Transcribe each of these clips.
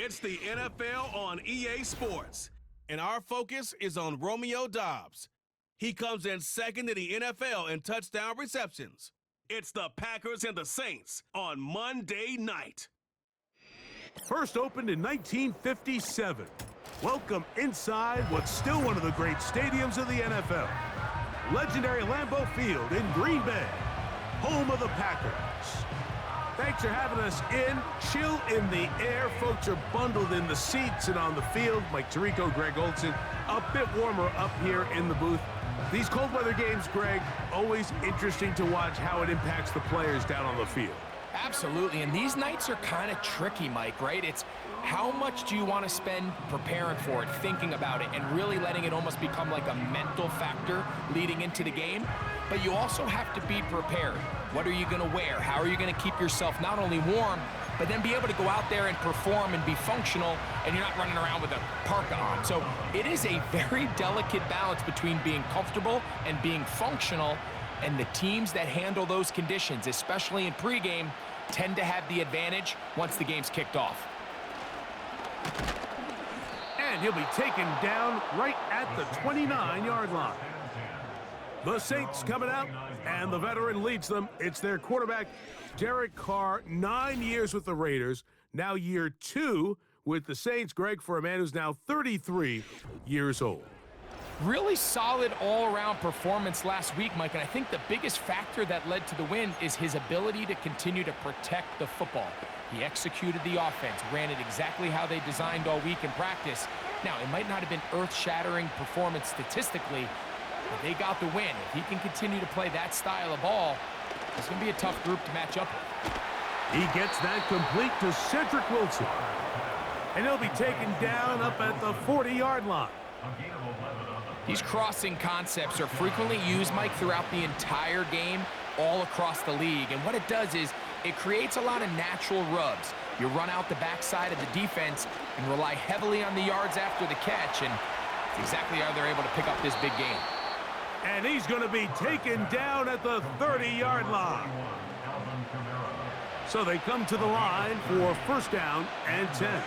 It's the NFL on EA Sports, and our focus is on Romeo Doubs. He comes in second in the NFL in touchdown receptions. It's the Packers and the Saints on Monday night. First opened in 1957. Welcome inside what's still one of the great stadiums of the NFL. Legendary Lambeau Field in Green Bay, home of the Packers. Thanks for having us in. Chill in the air. Folks are bundled in the seats and on the field. Mike Tirico, Greg Olsen. A bit warmer up here in the booth. These cold weather games, Greg, always interesting to watch how it impacts the players down on the field. Absolutely, and these nights are kind of tricky, Mike, right? It's how much do you want to spend preparing for it, thinking about it, and really letting it almost become like a mental factor leading into the game? But you also have to be prepared. What are you going to wear? How are you going to keep yourself not only warm, but then be able to go out there and perform and be functional, and you're not running around with a parka on. So it is a very delicate balance between being comfortable and being functional, and the teams that handle those conditions, especially in pregame, tend to have the advantage once the game's kicked off. And he'll be taken down right at the 29-yard line. The Saints coming out, and the veteran leads them. It's their quarterback, Derek Carr, 9 years with the Raiders, now year 2 with the Saints. Greg, for a man who's now 33 years old. Really solid all-around performance last week, Mike, and I think the biggest factor that led to the win is his ability to continue to protect the football. He executed the offense, ran it exactly how they designed all week in practice. Now, it might not have been earth-shattering performance statistically, but they got the win. If he can continue to play that style of ball, it's going to be a tough group to match up with. He gets that complete to Cedric Wilson. And he'll be taken down up at the 40-yard line. These crossing concepts are frequently used, Mike, throughout the entire game, all across the league. And what it does is it creates a lot of natural rubs. You run out the backside of the defense and rely heavily on the yards after the catch, and it's exactly how they're able to pick up this big game. And he's going to be taken down at the 30-yard line. So they come to the line for first down and 10.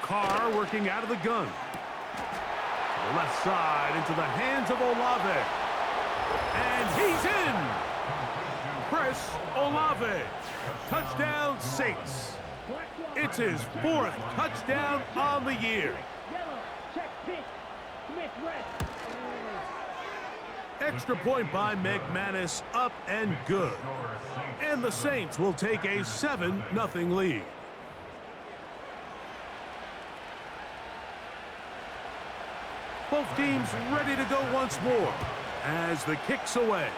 Carr working out of the gun. The left side into the hands of Olave. And he's in! Chris Olave. Touchdown Saints. It's his 4th touchdown on the year. Extra point by McManus, up and good. And the Saints will take a 7-0 lead. Both teams ready to go once more as the kick's away.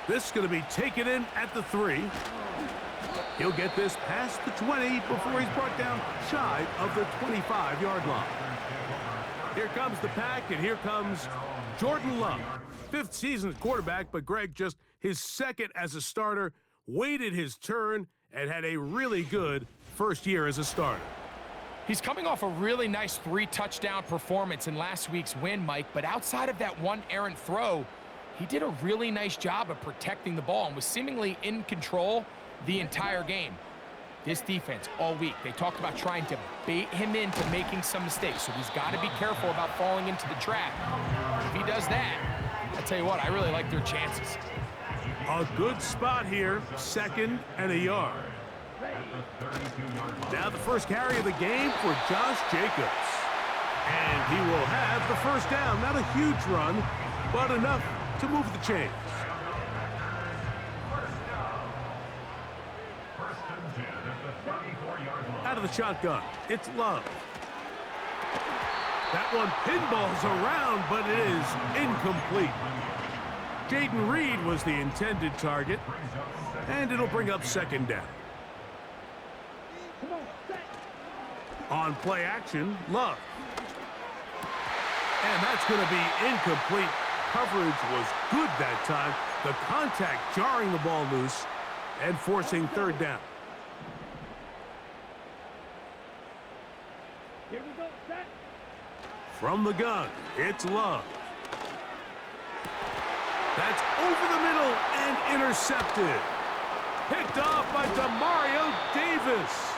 This is going to be taken in at the 3. He'll get this past the 20 before he's brought down shy of the 25-yard line. Here comes the pack, and here comes Jordan Love. 5th season at quarterback, but Greg, just his 2nd as a starter, waited his turn and had a really good first year as a starter. He's coming off a really nice 3-touchdown performance in last week's win, Mike, but outside of that one errant throw, he did a really nice job of protecting the ball and was seemingly in control the entire game. This defense all week, they talked about trying to bait him into making some mistakes, so he's got to be careful about falling into the trap. If he does that, I tell you what, I really like their chances. A good spot here, 2nd and a yard. Now the first carry of the game for Josh Jacobs. And he will have the first down. Not a huge run, but enough to move the chains. Out of the shotgun, it's Love. That one pinballs around, but it is incomplete. Jaden Reed was the intended target, and it'll bring up 2nd down. On play action, Love. And that's going to be incomplete. Coverage was good that time. The contact jarring the ball loose and forcing 3rd down. Here we go, set. From the gun, it's Love. That's over the middle and intercepted. Picked off by Demario Davis.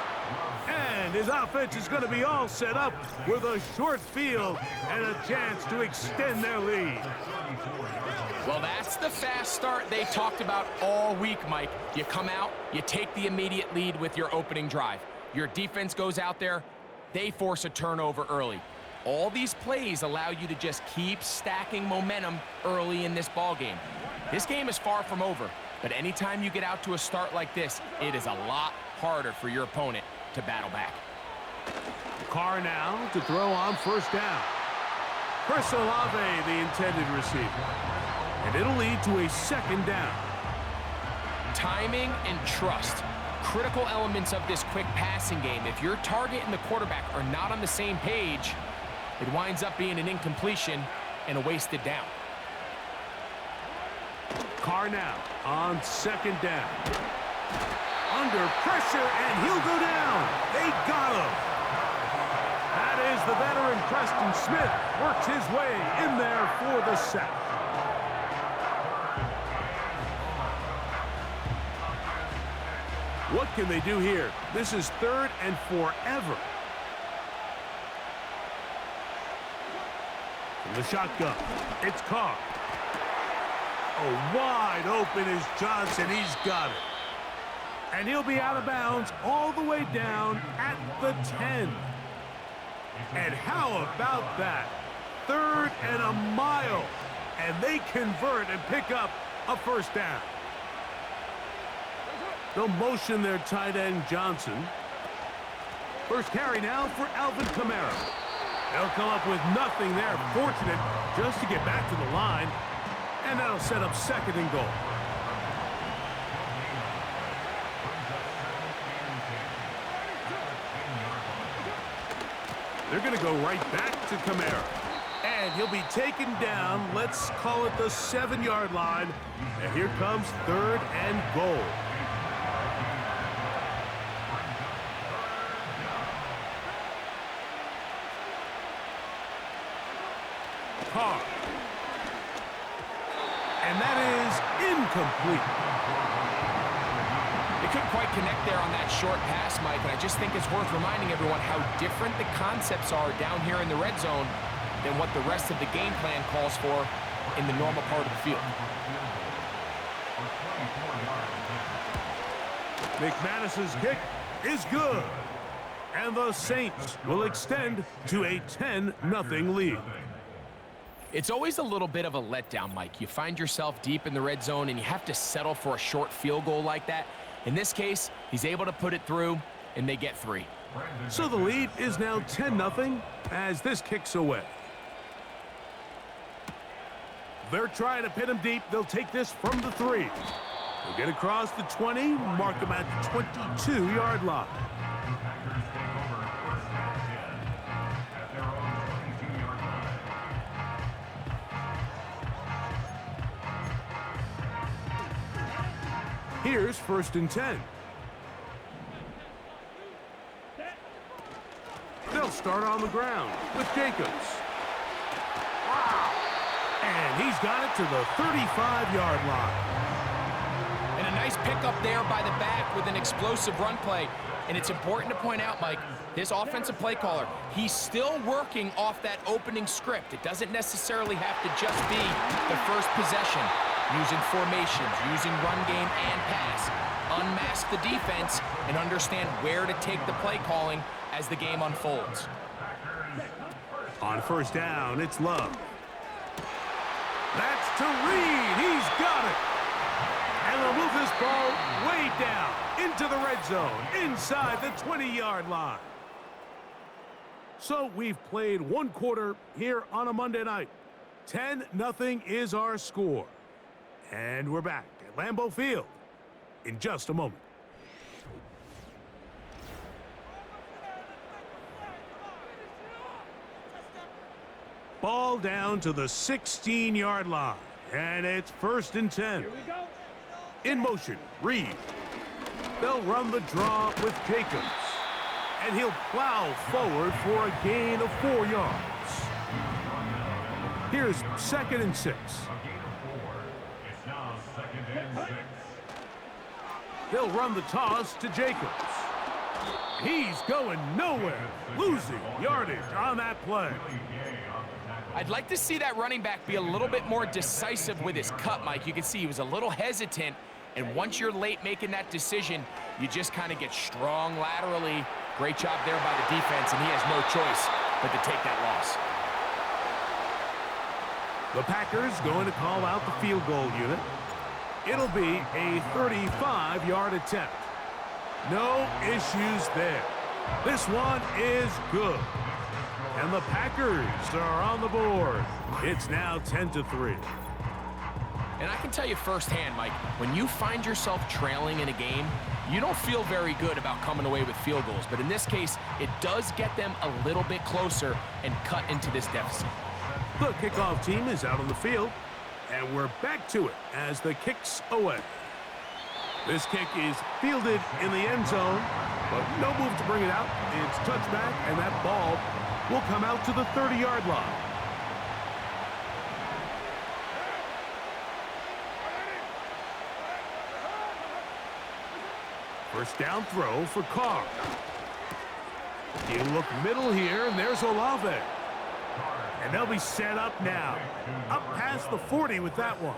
And his offense is going to be all set up with a short field and a chance to extend their lead. Well, that's the fast start they talked about all week, Mike. You come out, you take the immediate lead with your opening drive. Your defense goes out there, they force a turnover early. All these plays allow you to just keep stacking momentum early in this ball game. This game is far from over, but anytime you get out to a start like this, it is a lot harder for your opponent to battle back. Carr now to throw on first down. Chris Olave, the intended receiver. And it'll lead to a second down. Timing and trust, critical elements of this quick passing game. If your target and the quarterback are not on the same page, it winds up being an incompletion and a wasted down. Carr now on second down. Under pressure, and he'll go down. They got him. That is the veteran Preston Smith. Works his way in there for the sack. What can they do here? This is 3rd and forever. From the shotgun, it's Carr. Oh, wide open is Johnson. He's got it. And he'll be out of bounds all the way down at the 10. And how about that? 3rd and a mile. And they convert and pick up a first down. They'll motion their tight end Johnson. First carry now for Alvin Kamara. They'll come up with nothing there. Fortunate just to get back to the line. And that'll set up 2nd and goal. They're going to go right back to Kamara. And he'll be taken down, let's call it the 7-yard line. And here comes 3rd and goal. Carr. And that is incomplete. They couldn't quite connect there on that short pass, Mike, and I just think it's worth reminding everyone how different the concepts are down here in the red zone than what the rest of the game plan calls for in the normal part of the field. McManus's kick is good. And the Saints will extend to a 10-0 lead. It's always a little bit of a letdown, Mike. You find yourself deep in the red zone and you have to settle for a short field goal like that. In this case, he's able to put it through, and they get 3. So the lead is now 10-0 as this kicks away. They're trying to pin him deep. They'll take this from the 3. They'll get across the 20, mark him at the 22-yard line. Here's 1st and 10. They'll start on the ground with Jacobs. Wow. And he's got it to the 35-yard line. And a nice pickup there by the back with an explosive run play. And it's important to point out, Mike, this offensive play caller, he's still working off that opening script. It doesn't necessarily have to just be the first possession. Using formations, using run game and pass. Unmask the defense and understand where to take the play calling as the game unfolds. On first down, it's Love. That's to Reed. He's got it. And they'll move this ball way down into the red zone, inside the 20-yard line. So we've played 1 quarter here on a Monday night. 10-0 is our score. And we're back at Lambeau Field in just a moment. Ball down to the 16-yard line. And it's 1st and 10. In motion, Reed. They'll run the draw with Jacobs. And he'll plow forward for a gain of 4 yards. Here's 2nd and 6. They'll run the toss to Jacobs. He's going nowhere, losing yardage on that play. I'd like to see that running back be a little bit more decisive with his cut, Mike. You can see he was a little hesitant, and once you're late making that decision, you just kind of get strong laterally. Great job there by the defense, and he has no choice but to take that loss. The Packers going to call out the field goal unit. It'll be a 35-yard attempt. No issues there. This one is good. And the Packers are on the board. It's now 10-3. And I can tell you firsthand, Mike, when you find yourself trailing in a game, you don't feel very good about coming away with field goals. But in this case, it does get them a little bit closer and cut into this deficit. The kickoff team is out on the field, and we're back to it as the kick's away. This kick is fielded in the end zone, but no move to bring it out. It's touchback, and that ball will come out to the 30-yard line. First down throw for Carr. You look middle here, and there's Olave. And they'll be set up now. Up past the 40 with that one.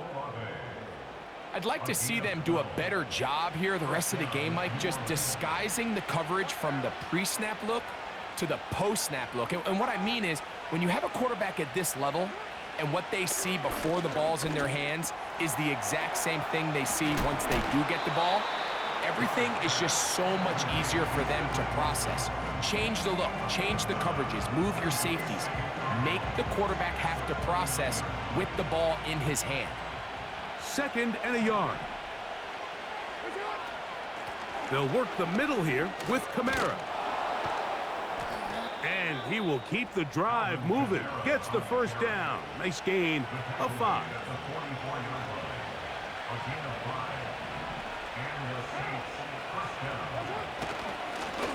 I'd like to see them do a better job here the rest of the game, Mike, just disguising the coverage from the pre-snap look to the post-snap look. And what I mean is, when you have a quarterback at this level and what they see before the ball's in their hands is the exact same thing they see once they do get the ball, everything is just so much easier for them to process. Change the look, change the coverages, move your safeties. Make the quarterback have to process with the ball in his hand. 2nd and a yard. They'll work the middle here with Kamara. And he will keep the drive moving. Gets the first down. Nice gain of 5.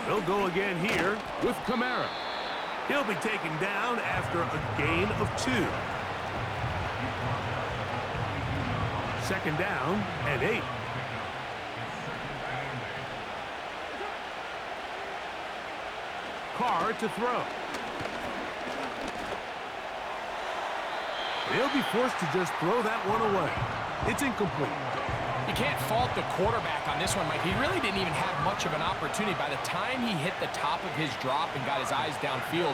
They'll go again here with Kamara. He'll be taken down after a gain of 2. 2nd down and 8. Carr to throw. They'll be forced to just throw that one away. It's incomplete. You can't fault the quarterback on this one, Mike. He really didn't even have much of an opportunity. By the time he hit the top of his drop and got his eyes downfield,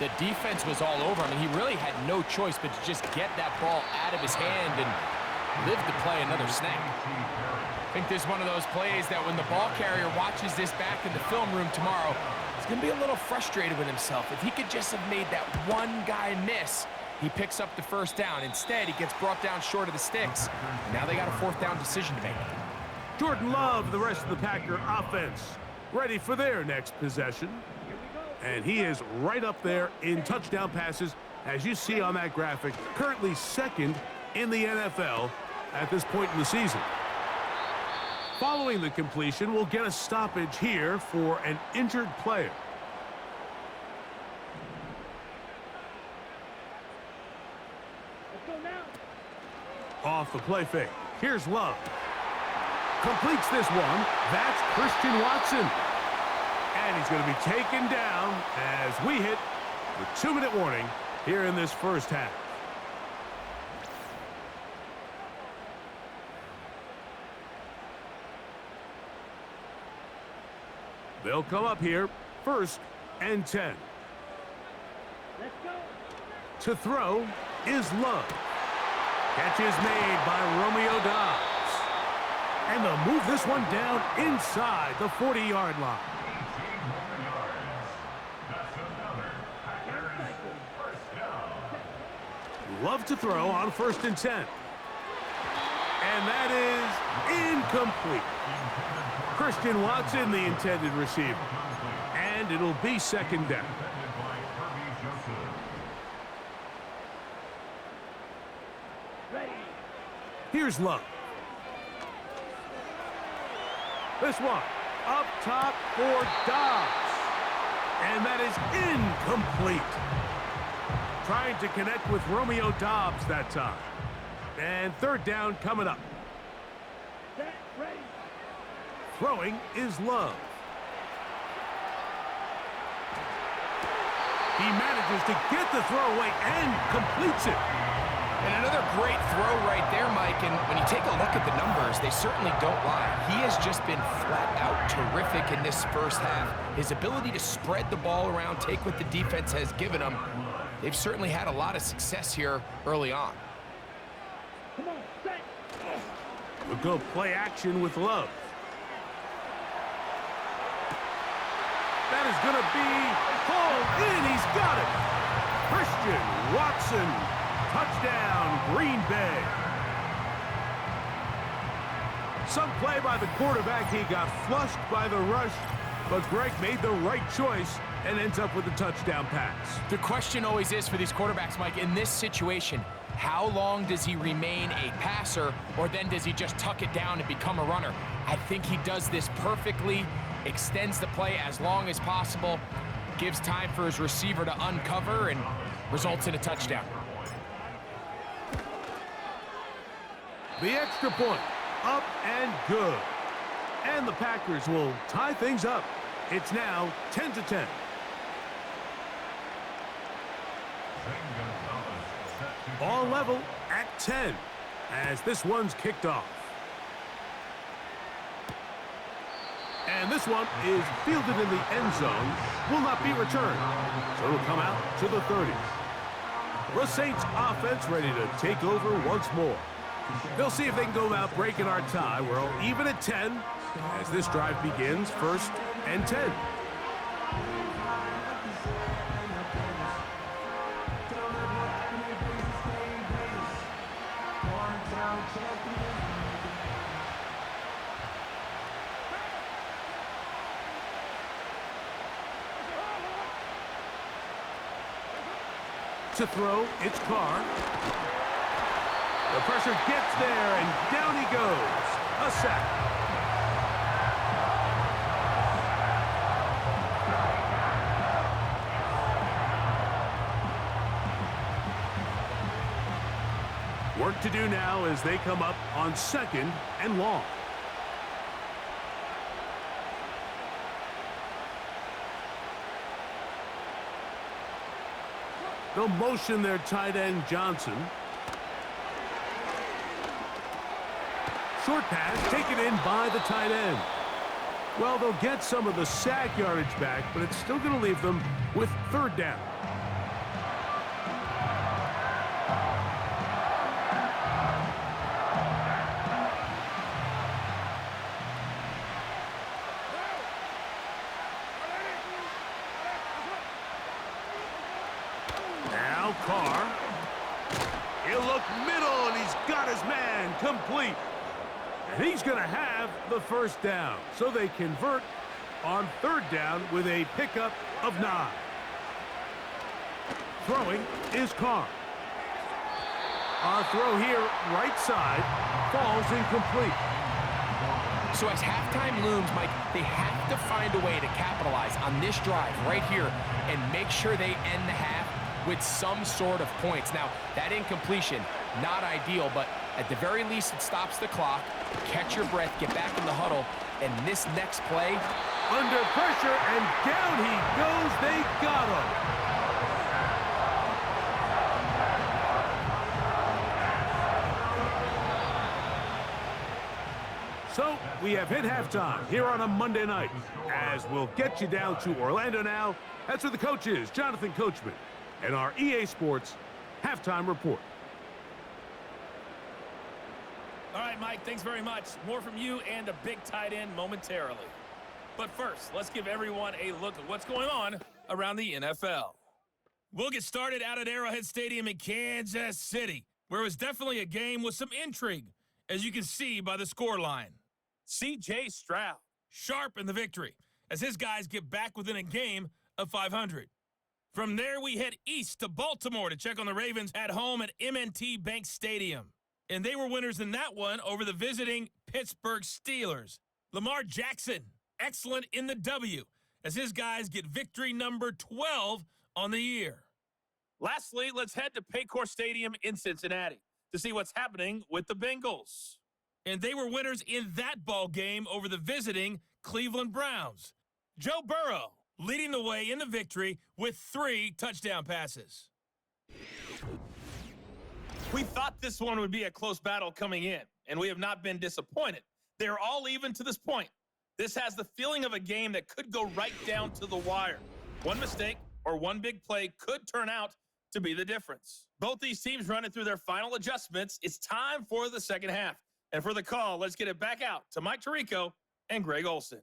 the defense was all over him, and he really had no choice but to just get that ball out of his hand and live to play another snap. I think this is one of those plays that when the ball carrier watches this back in the film room tomorrow, he's going to be a little frustrated with himself. If he could just have made that one guy miss, he picks up the first down. Instead, he gets brought down short of the sticks. Now they got a 4th down decision to make. Jordan Love, the rest of the Packer offense, ready for their next possession. And he is right up there in touchdown passes, as you see on that graphic. Currently 2nd in the NFL at this point in the season. Following the completion, we'll get a stoppage here for an injured player. Off the play fake. Here's Love. Completes this one. That's Christian Watson. And he's going to be taken down as we hit the 2-minute warning here in this first half. They'll come up here, 1st and 10. Let's go. To throw is Love. Catch is made by Romeo Doubs. And they'll move this one down inside the 40-yard line. Love to throw on 1st and 10. And that is incomplete. Christian Watson, the intended receiver. And it'll be 2nd down. Here's Love. This one up top for Doubs. And that is incomplete. Trying to connect with Romeo Doubs that time. And 3rd down coming up. Throwing is Love. He manages to get the throw away and completes it. And another great throw right there, Mike. And when you take a look at the numbers, they certainly don't lie. He has just been flat out terrific in this first half. His ability to spread the ball around, take what the defense has given him, they've certainly had a lot of success here early on. We'll go play action with Love. That is going to be hauled in. He's got it. Christian Watson. Touchdown, Green Bay. Some play by the quarterback. He got flushed by the rush, but Greg made the right choice and ends up with a touchdown pass. The question always is for these quarterbacks, Mike, in this situation, how long does he remain a passer, or then does he just tuck it down and become a runner? I think he does this perfectly, extends the play as long as possible, gives time for his receiver to uncover, and results in a touchdown. The extra point, up and good. And the Packers will tie things up. It's now 10-10. All level at 10 as this one's kicked off. And this one is fielded in the end zone, will not be returned. So it'll come out to the 30. The Saints offense ready to take over once more. They'll see if they can go about breaking our tie. We're all even at 10 as this drive begins, 1st and 10. To throw, it's Carr. The pressure gets there, and down he goes. A sack. Work to do now as they come up on 2nd and long. They'll motion their tight end, Johnson. Short pass taken in by the tight end. Well, they'll get some of the sack yardage back, but it's still going to leave them with 3rd down. Now Carr. He'll look middle, and he's got his man complete. And he's going to have the 1st down. So they convert on 3rd down with a pickup of 9. Throwing is Carr. Our throw here, right side, falls incomplete. So as halftime looms, Mike, they have to find a way to capitalize on this drive right here and make sure they end the half with some sort of points. Now, that incompletion, not ideal, but at the very least, it stops the clock. Catch your breath, get back in the huddle, and this next play. Under pressure, and down he goes. They got him. So, we have hit halftime here on a Monday night. As we'll get you down to Orlando now. That's where the coach is, Jonathan Coachman, and our EA Sports Halftime Report. All right, Mike, thanks very much. More from you and a big tight end momentarily. But first, let's give everyone a look at what's going on around the NFL. We'll get started out at Arrowhead Stadium in Kansas City, where it was definitely a game with some intrigue, as you can see by the scoreline. C.J. Stroud, sharp in the victory, as his guys get back within a game of 500. From there, we head east to Baltimore to check on the Ravens at home at M&T Bank Stadium. And they were winners in that one over the visiting Pittsburgh Steelers. Lamar Jackson, excellent in the W, as his guys get victory number 12 on the year. Lastly, let's head to Paycor Stadium in Cincinnati to see what's happening with the Bengals. And they were winners in that ball game over the visiting Cleveland Browns. Joe Burrow leading the way in the victory with 3 touchdown passes. We thought this one would be a close battle coming in, and we have not been disappointed. They're all even to this point. This has the feeling of a game that could go right down to the wire. One mistake or one big play could turn out to be the difference. Both these teams running through their final adjustments. It's time for the second half. And for the call, let's get it back out to Mike Tirico and Greg Olsen.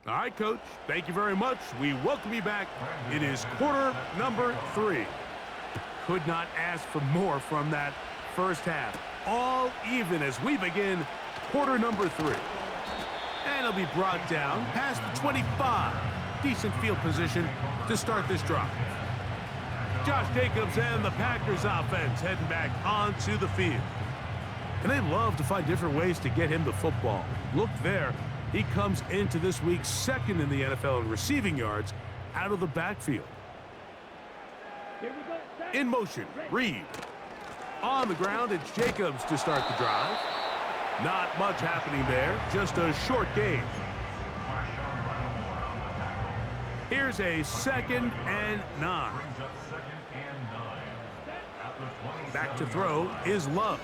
All right, Coach. Thank you very much. We welcome you back. It is quarter number 3. Could not ask for more from that first half. All even as we begin quarter number 3. And it'll be brought down past the 25. Decent field position to start this drive. Josh Jacobs and the Packers offense heading back onto the field. And they love to find different ways to get him the football. Look there. He comes into this week second in the NFL in receiving yards out of the backfield. In motion, Reed. On the ground, it's Jacobs to start the drive. Not much happening there, just a short gain. Here's a 2nd and 9. Back to throw is Love.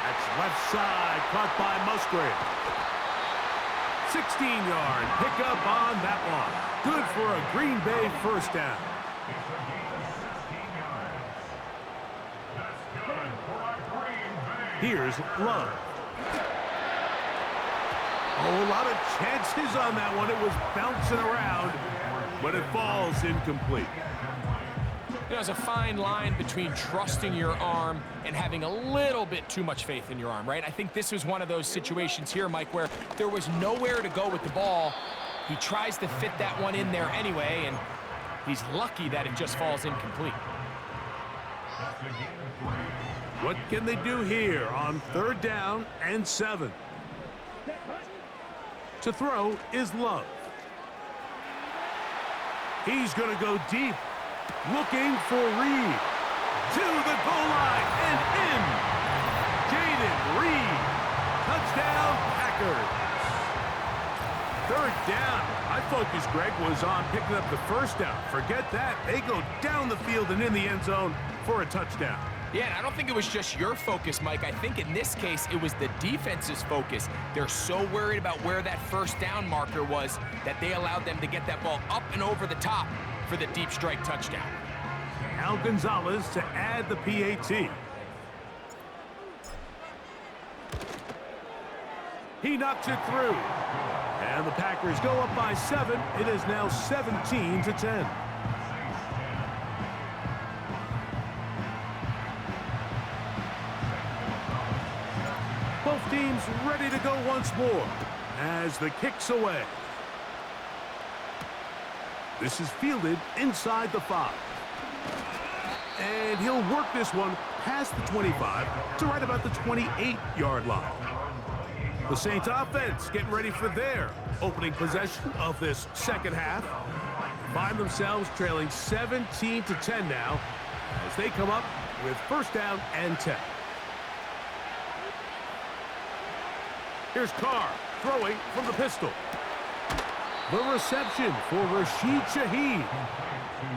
That's left side, caught by Musgrave. 16-yard pickup on that one. Good for a Green Bay first down. Here's Love. Oh, a lot of chances on that one. It was bouncing around, but it falls incomplete. There's a fine line between trusting your arm and having a little bit too much faith in your arm, right? I think this was one of those situations here, Mike, where there was nowhere to go with the ball. He tries to fit that one in there anyway, and he's lucky that it just falls incomplete. What can they do here on 3rd down and 7? To throw is Love. He's going to go deep. Looking for Reed. To the goal line and in. Jaden Reed. Touchdown, Packers. 3rd down. My focus, Greg, was on picking up the first down. Forget that. They go down the field and in the end zone for a touchdown. Yeah, and I don't think it was just your focus, Mike. I think in this case, it was the defense's focus. They're so worried about where that first down marker was that they allowed them to get that ball up and over the top for the deep strike touchdown. Al Gonzalez to add the PAT. He knocks it through. And the Packers go up by 7. It is now 17-10. Both teams ready to go once more as the kick's away. This is fielded inside the 5. And he'll work this one past the 25 to right about the 28-yard line. The Saints offense getting ready for their opening possession of this second half. Find themselves trailing 17-10 now as they come up with 1st down and 10. Here's Carr throwing from the pistol. The reception for Rashid Shaheed.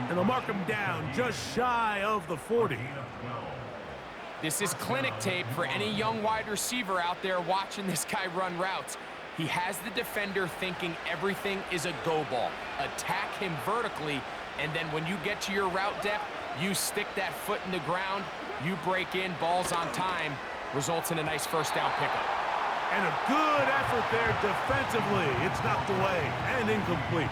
And they'll mark him down just shy of the 40. This is clinic tape for any young wide receiver out there watching this guy run routes. He has the defender thinking everything is a go ball. Attack him vertically, and then when you get to your route depth, you stick that foot in the ground, you break in, balls on time, results in a nice first down pickup. And a good effort there defensively. It's knocked away and incomplete.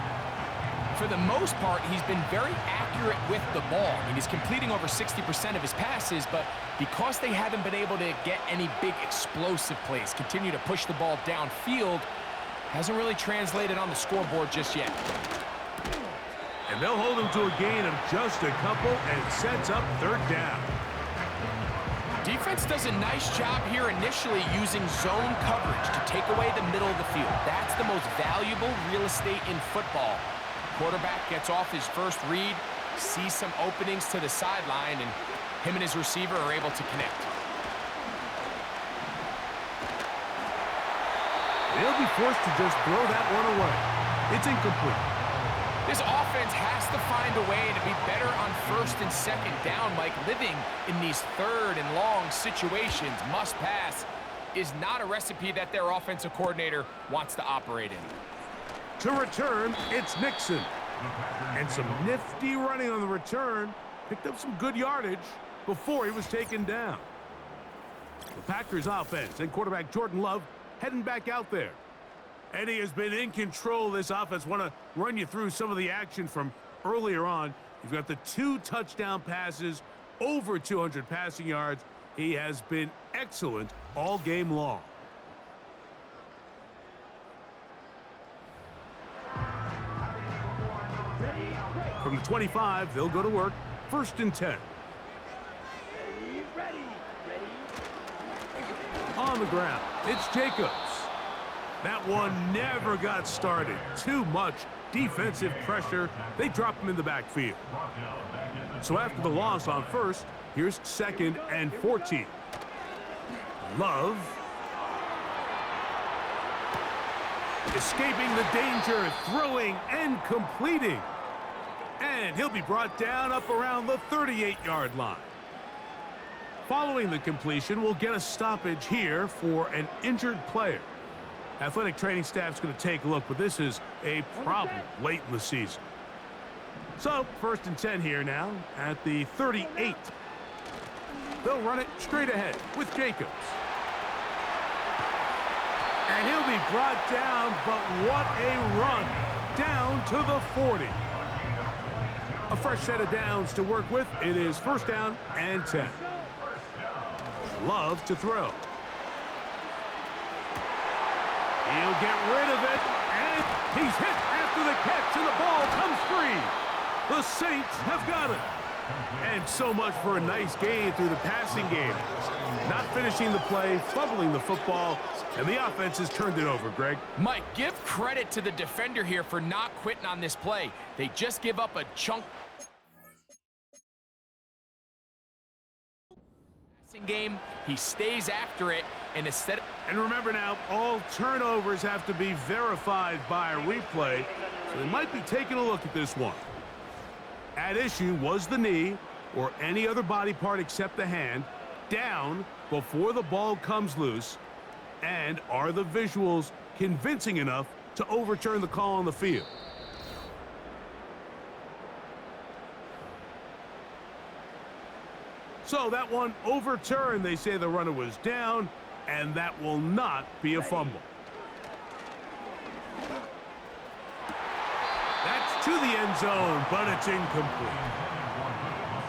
For the most part, he's been very accurate with the ball. I mean, he's completing over 60% of his passes, but because they haven't been able to get any big explosive plays, continue to push the ball downfield, hasn't really translated on the scoreboard just yet. And they'll hold him to a gain of just a couple and sets up 3rd down. Defense does a nice job here initially using zone coverage to take away the middle of the field. That's the most valuable real estate in football. Quarterback gets off his first read, sees some openings to the sideline, and him and his receiver are able to connect. They'll be forced to just throw that one away. It's incomplete. This offense has to find a way to be better on first and second down, Mike. Living in these third and long situations, must pass, is not a recipe that their offensive coordinator wants to operate in. To return, it's Nixon. And some nifty running on the return. Picked up some good yardage before he was taken down. The Packers offense and quarterback Jordan Love heading back out there. And he has been in control of this offense. Want to run you through some of the action from earlier on. He's got the 2 touchdown passes, over 200 passing yards. He has been excellent all game long. From the 25, they'll go to work. 1st and 10. On the ground, it's Jacobs. That one never got started. Too much defensive pressure. They drop him in the backfield. So after the loss on 1st, here's 2nd and 14. Love. Escaping the danger, throwing and completing. And he'll be brought down up around the 38-yard line. Following the completion, we'll get a stoppage here for an injured player. Athletic training staff's going to take a look, but this is a problem late in the season. So, 1st and 10 here now at the 38. They'll run it straight ahead with Jacobs. And he'll be brought down, but what a run. Down to the 40. A fresh set of downs to work with. It is 1st down and 10. Love to throw. He'll get rid of it, and he's hit after the catch, and the ball comes free. The Saints have got it. And so much for a nice gain through the passing game. Not finishing the play, fumbling the football, and the offense has turned it over, Greg. Mike, give credit to the defender here for not quitting on this play. They just give up a chunk game. He stays after it, and instead of... And remember now, all turnovers have to be verified by a replay, so they might be taking a look at this one. At issue was the knee, or any other body part except the hand, down before the ball comes loose, and are the visuals convincing enough to overturn the call on the field? So that one overturned. They say the runner was down, and that will not be a fumble. That's to the end zone, but it's incomplete.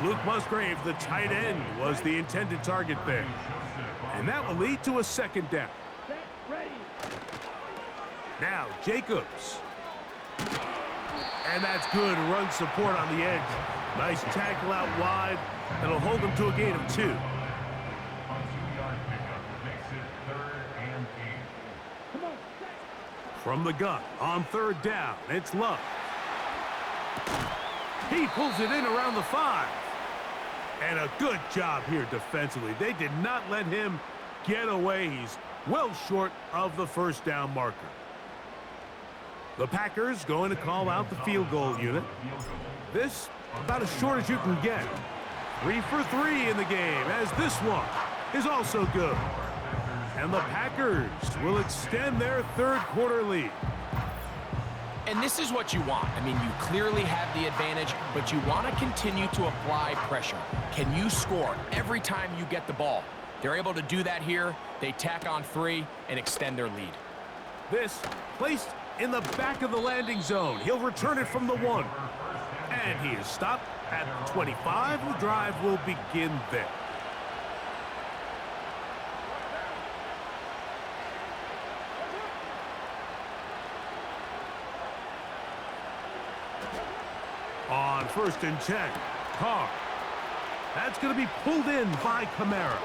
Luke Musgrave, the tight end, was the intended target there. And that will lead to a 2nd down. Now Jacobs. And that's good run support on the edge. Nice tackle out wide. That'll hold them to a gain of 2. From the gun on 3rd down, it's Love. He pulls it in around the 5. And a good job here defensively. They did not let him get away. He's well short of the 1st down marker. The Packers going to call out the field goal unit. This about as short as you can get. 3 for 3 in the game, as this one is also good. And the Packers will extend their 3rd quarter lead. And this is what you want. I mean, you clearly have the advantage, but you want to continue to apply pressure. Can you score every time you get the ball? They're able to do that here. They tack on 3 and extend their lead. This placed in the back of the landing zone. He'll return it from the 1. And he is stopped at 25. The drive will begin there. On 1st and 10, Carr. That's going to be pulled in by Kamara.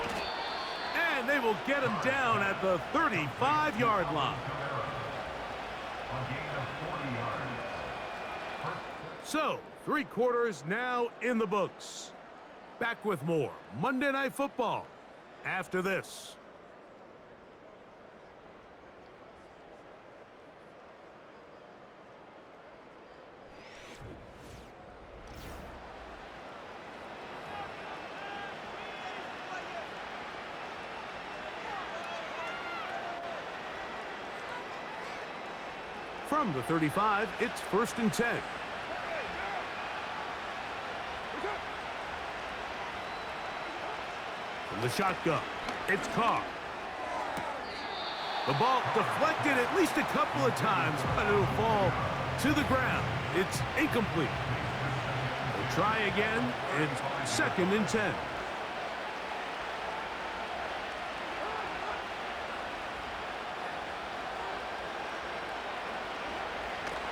And they will get him down at the 35-yard line. So, 3 quarters now in the books. Back with more Monday Night Football after this. From the 35, it's 1st and 10. From the shotgun, it's Carr. The ball deflected at least a couple of times, but it'll fall to the ground. It's incomplete. We'll try again. It's 2nd and 10.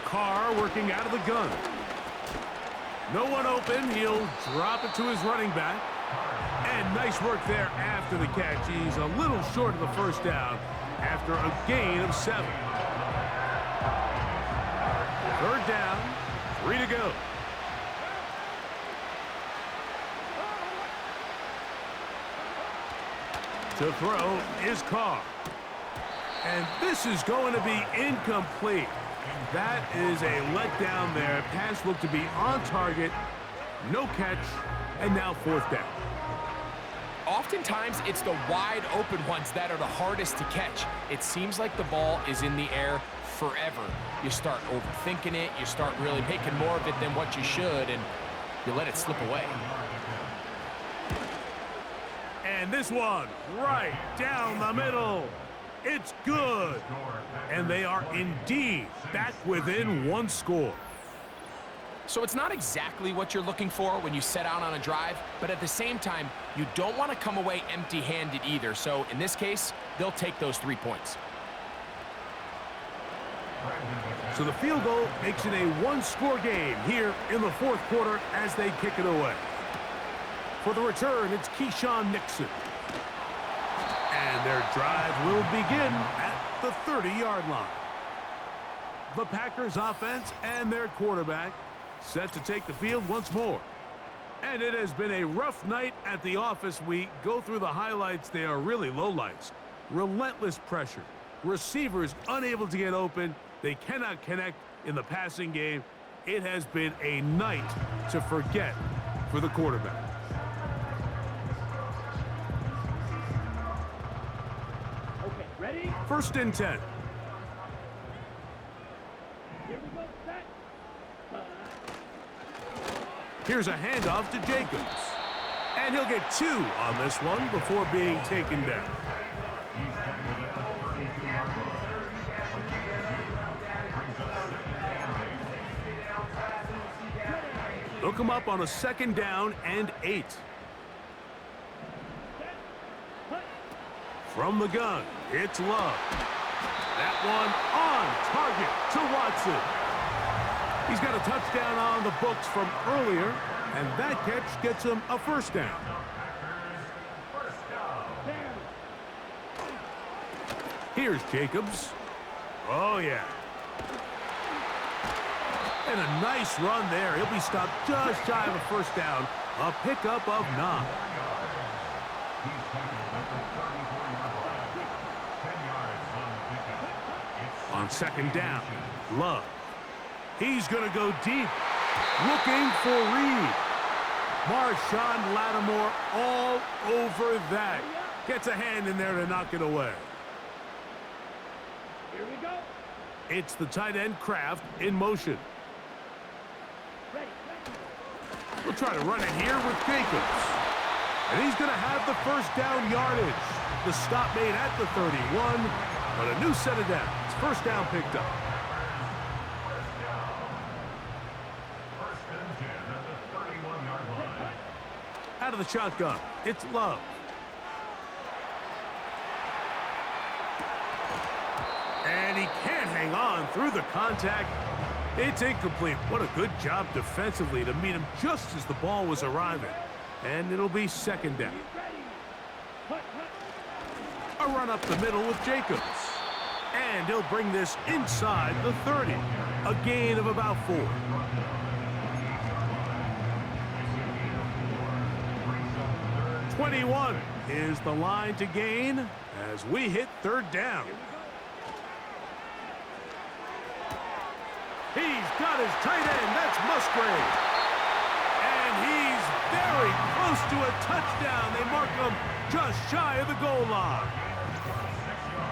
Carr working out of the gun. No one open. He'll drop it to his running back. And nice work there after the catch. He's a little short of the first down after a gain of 7. 3rd down, 3 to go. To throw is Carr. And this is going to be incomplete. That is a letdown there. Pass looked to be on target. No catch. And now 4th down. Oftentimes, it's the wide open ones that are the hardest to catch. It seems like the ball is in the air forever. You start overthinking it. You start really making more of it than what you should, and you let it slip away. And this one right down the middle. It's good. And they are indeed back within 1 score. So it's not exactly what you're looking for when you set out on a drive, but at the same time, you don't want to come away empty-handed either. So in this case, they'll take those 3 points. So the field goal makes it a 1-score game here in the 4th quarter as they kick it away. For the return, it's Keyshawn Nixon. And their drive will begin at the 30-yard line. The Packers offense and their quarterback set to take the field once more. And it has been a rough night at the office. We go through the highlights. They are really lowlights. Relentless pressure. Receivers unable to get open. They cannot connect in the passing game. It has been a night to forget for the quarterback. Okay, ready? 1st and 10. Here we go, set. Here's a handoff to Jacobs. And he'll get 2 on this one before being taken down. They'll come up on a 2nd down and 8. From the gun, it's Love. That one on target to Watson. He's got a touchdown on the books from earlier, and that catch gets him a 1st down. Here's Jacobs. Oh, yeah. And a nice run there. He'll be stopped just shy of a 1st down. A pickup of 9. On 2nd down, Love. He's going to go deep, looking for Reed. Marshawn Lattimore all over that. Gets a hand in there to knock it away. Here we go. It's the tight end Kraft in motion. Ready. We'll try to run it here with Jacobs. And he's going to have the 1st down yardage. The stop made at the 31, but a new set of downs. 1st down picked up. Out of the shotgun, it's Love. And he can't hang on through the contact. It's incomplete. What a good job defensively to meet him just as the ball was arriving. And it'll be second down. Ready. Hut, hut. A run up the middle with Jacobs. And he'll bring this inside the 30. A gain of about 4. "21 is the line to gain as we hit third down. He's got his tight end. That's Musgrave. And he's very close to a touchdown. They mark him just shy of the goal line.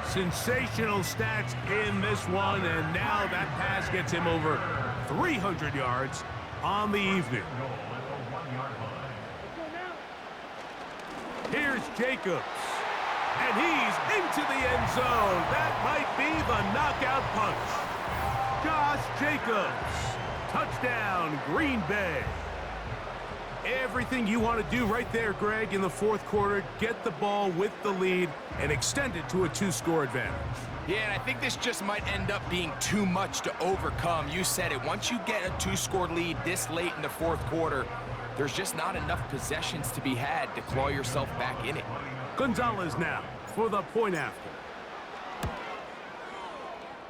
Sensational stats in this one, and now that pass gets him over 300 yards on the evening. Here's Jacobs, and he's into the end zone. That might be the knockout punch. Josh Jacobs, touchdown, Green Bay. Everything you want to do right there, Greg, in the fourth quarter, get the ball with the lead and extend it to a 2-score advantage. Yeah, and I think this just might end up being too much to overcome. You said it. Once you get a 2-score lead this late in the fourth quarter, there's just not enough possessions to be had to claw yourself back in it. Gonzalez now for the point after.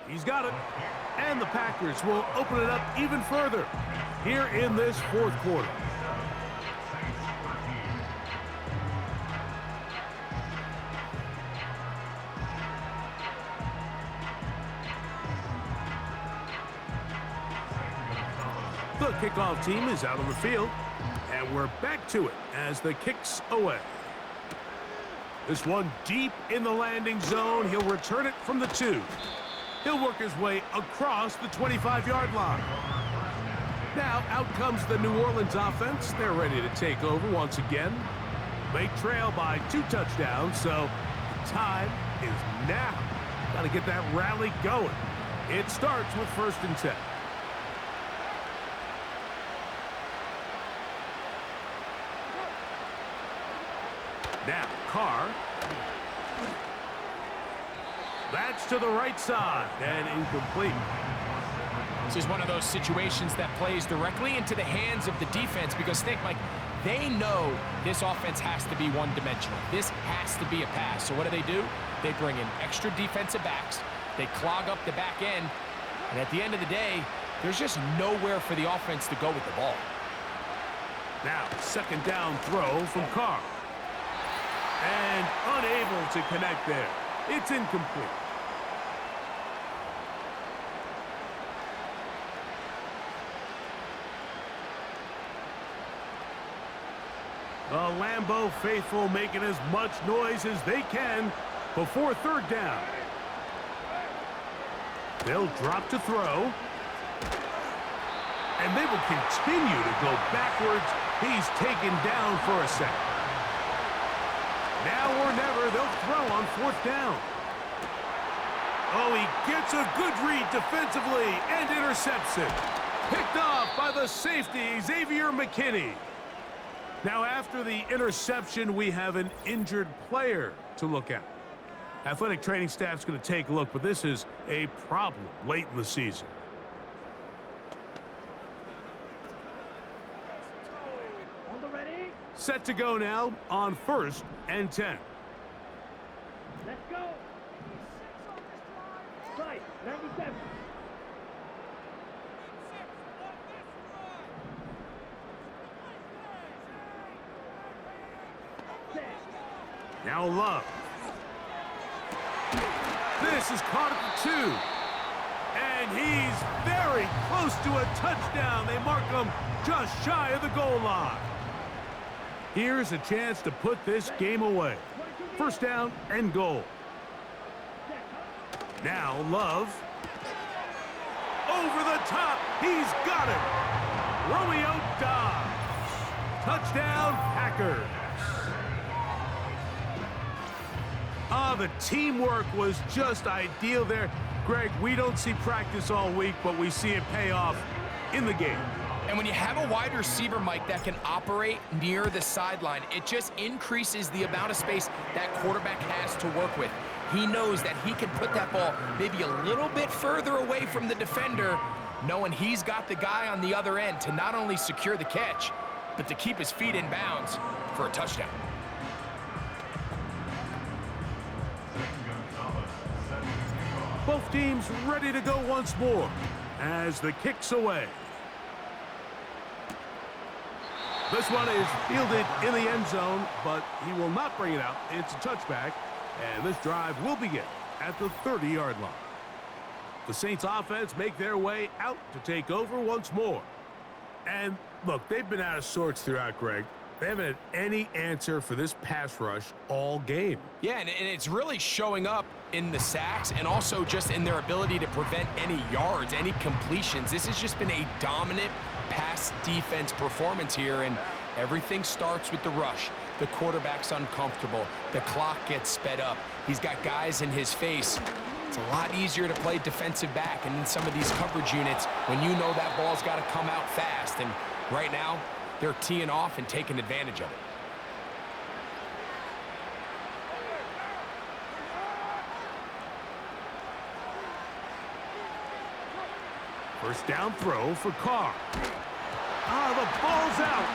He's got it. And the Packers will open it up even further here in this fourth quarter. The kickoff team is out on the field, and we're back to it as the kick's away. This one deep in the landing zone. He'll return it from the 2. He'll work his way across the 25-yard line. Now out comes the New Orleans offense. They're ready to take over once again. They trail by 2 touchdowns, so the time is now. Got to get that rally going. It starts with 1st and 10. Now, Carr. That's to the right side and incomplete. This is one of those situations that plays directly into the hands of the defense because think, Mike, they know this offense has to be one-dimensional. This has to be a pass. So what do? They bring in extra defensive backs. They clog up the back end. And at the end of the day, there's just nowhere for the offense to go with the ball. Now, second down throw from Carr. And unable to connect there. It's incomplete. The Lambeau faithful making as much noise as they can before third down. They'll drop to throw. And they will continue to go backwards. He's taken down for a second. Now or never, they'll throw on 4th down. Oh, he gets a good read defensively and intercepts it. Picked off by the safety, Xavier McKinney. Now, after the interception, we have an injured player to look at. Athletic training staff's going to take a look, but this is a problem late in the season. On the ready. Set to go now on 1st and 10. Let's go. Right, 97. Now Love. This is caught at the 2. And he's very close to a touchdown. They mark him just shy of the goal line. Here's a chance to put this game away. 1st down and goal. Now Love. Over the top. He's got it. Romeo Doubs. Touchdown, Packers. The teamwork was just ideal there. Greg, we don't see practice all week, but we see it pay off in the game. And when you have a wide receiver, Mike, that can operate near the sideline, it just increases the amount of space that quarterback has to work with. He knows that he can put that ball maybe a little bit further away from the defender, knowing he's got the guy on the other end to not only secure the catch, but to keep his feet in bounds for a touchdown. Both teams ready to go once more as the kick's away. This one is fielded in the end zone, but he will not bring it out. It's a touchback, and this drive will begin at the 30-yard line. The Saints offense make their way out to take over once more. And look, they've been out of sorts throughout, Greg. They haven't had any answer for this pass rush all game. Yeah, and it's really showing up in the sacks and also just in their ability to prevent any yards, any completions. This has just been a dominant pass defense performance here, and everything starts with the rush. The quarterback's uncomfortable. The clock gets sped up. He's got guys in his face. It's a lot easier to play defensive back, and in some of these coverage units, when you know that ball's got to come out fast, and right now, they're teeing off and taking advantage of it. First down throw for Carr. The ball's out.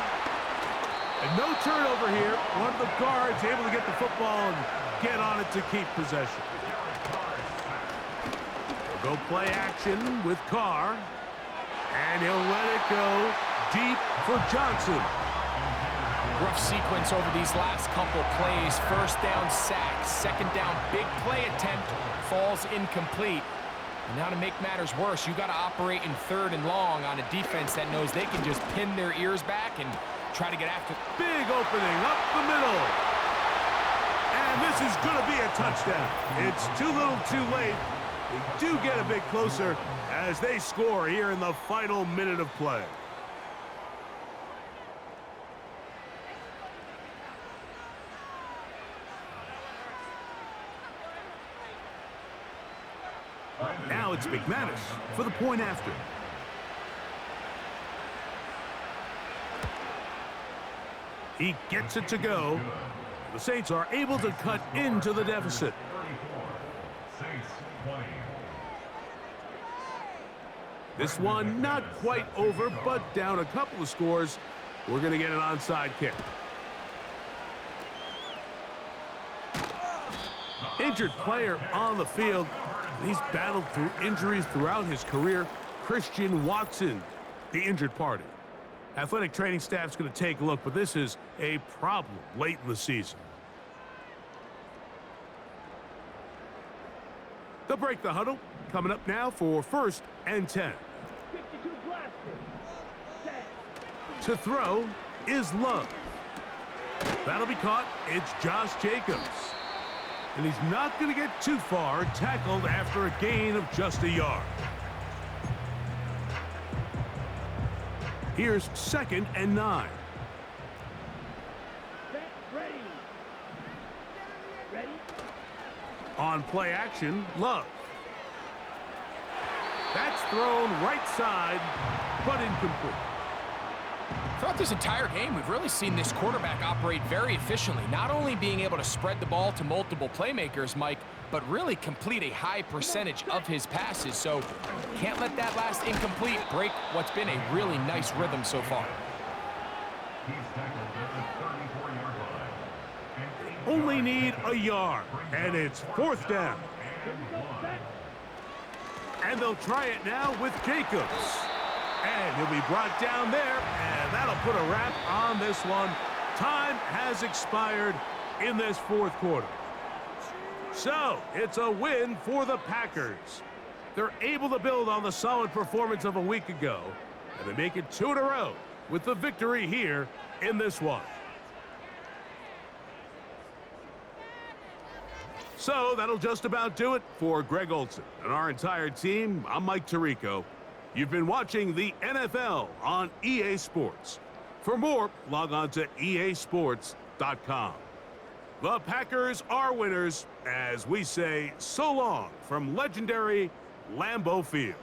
And no turnover here. One of the guards able to get the football and get on it to keep possession. We'll go play action with Carr. And he'll let it go deep for Johnson. Rough sequence over these last couple plays. First down sack, second down big play attempt, falls incomplete. And now to make matters worse, you got to operate in third and long on a defense that knows they can just pin their ears back and try to get after. Big opening up the middle. And this is going to be a touchdown. It's too little too late. They do get a bit closer as they score here in the final minute of play. Now it's McManus for the point after. He gets it to go. The Saints are able to cut into the deficit. This one not quite over, but down a couple of scores. We're going to get an onside kick. Injured player on the field. He's battled through injuries throughout his career. Christian Watson, the injured party. Athletic training staff's going to take a look, but this is a problem late in the season. They'll break the huddle. Coming up now for 1st and 10. 52 blasted. Set. To throw is Love. That'll be caught. It's Josh Jacobs. And he's not going to get too far, tackled after a gain of just a yard. Here's 2nd and 9. Set. Ready. Ready. On play action, Love. That's thrown right side, but incomplete. Throughout this entire game, we've really seen this quarterback operate very efficiently, not only being able to spread the ball to multiple playmakers, Mike, but really complete a high percentage of his passes. So can't let that last incomplete break what's been a really nice rhythm so far. Only need a yard, and it's 4th down. And they'll try it now with Jacobs. And he'll be brought down there, and that'll put a wrap on this one. Time has expired in this 4th quarter. So, it's a win for the Packers. They're able to build on the solid performance of a week ago, and they make it 2 in a row with the victory here in this one. So, that'll just about do it for Greg Olsen and our entire team. I'm Mike Tirico. You've been watching the NFL on EA Sports. For more, log on to easports.com. The Packers are winners as we say so long from legendary Lambeau Field.